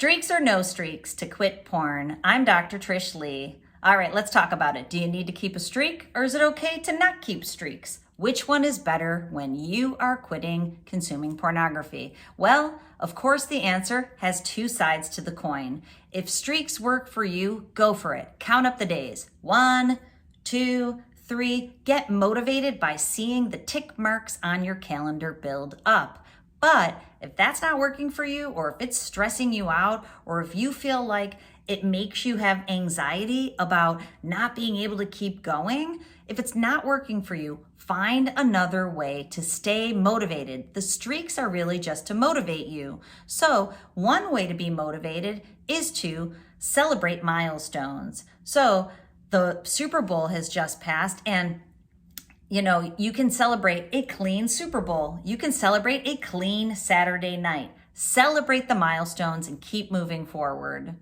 Streaks or no streaks to quit porn. I'm Dr. Trish Leigh. All right, let's talk about it. Do you need to keep a streak or is it okay to not keep streaks? Which one is better when you are quitting consuming pornography? Well, of course, the answer has two sides to the coin. If streaks work for you, go for it. Count up the days. 1, 2, 3. Get motivated by seeing the tick marks on your calendar build up. But if that's not working for you, or if it's stressing you out, or if you feel like it makes you have anxiety about not being able to keep going, if it's not working for you, find another way to stay motivated. The streaks are really just to motivate you. So one way to be motivated is to celebrate milestones. So the Super Bowl has just passed, and you can celebrate a clean Super Bowl. You can celebrate a clean Saturday night. Celebrate the milestones and keep moving forward.